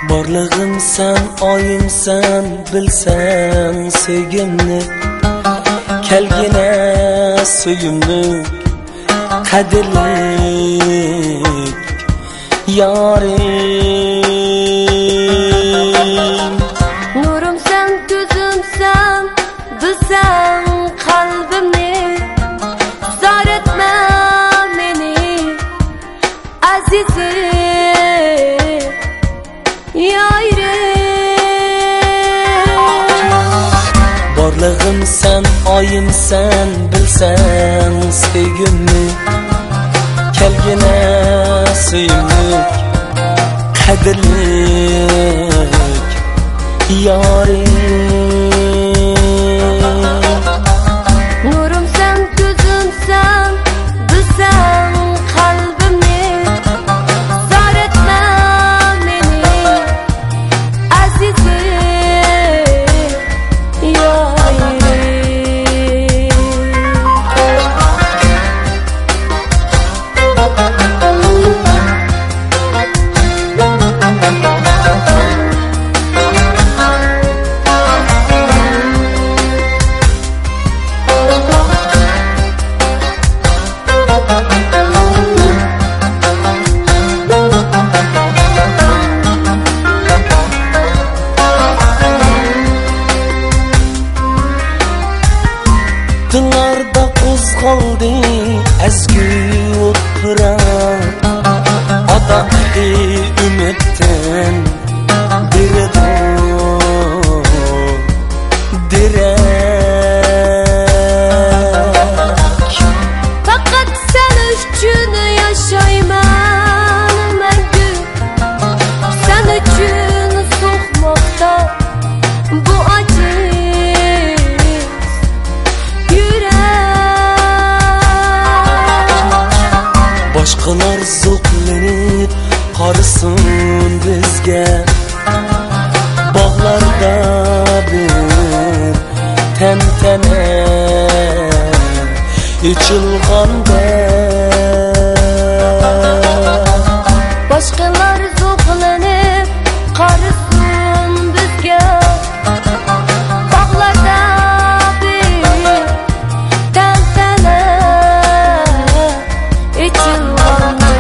Borlig'im sen, oyim sen, bilsen sevgimni. Kelgine suyumlik, qadrlik yarim. Nurum sen, gözüm sen, bilsen kalbimni. Zar etme beni azizim yarim. Borlig'im sen, oyim sen, bilsen sevgimni. Kelgine suyumlik, qadrlik yarim. Nurum sen, gözüm sen, bilsen kalbimni. Zar etme beni azizim yarim. Dillarda qo'zg'aldi ezgu o'tpirar, odamni umiddan direk. Fakat sen üçün yaşayman мәңгі. Sen üçün soğmakta bu aciz yürek. Boshqalar zo'qlanib qarasin bizga, bog'larda bir tantana ichilganda. Başkalar zo'qlanib qarasin bizga, bog'larda bir tantana ichilganda.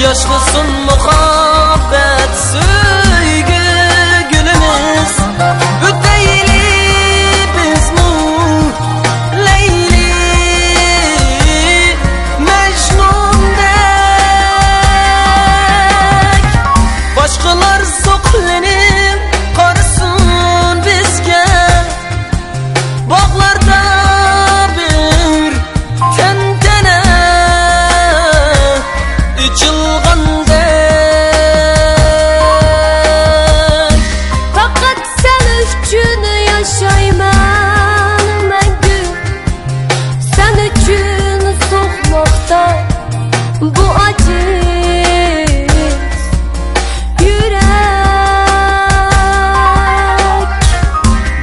Yaşlısın muhabbet söygü gülümüz, Üddeyli biz mu Leyli Mecnun'dek. Başkalar zo'qlanib qarasin bizga, bog'larda bir tantana ichilgandek. Fakat sen üçün yaşayman мәңгі. Sen üçün soğmakta bu aciz yürek.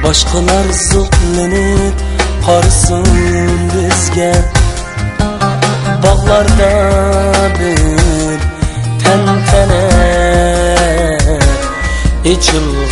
Boshqalar zo'qlanib qarasin bizga, bog'larda bir tantana ichilganda.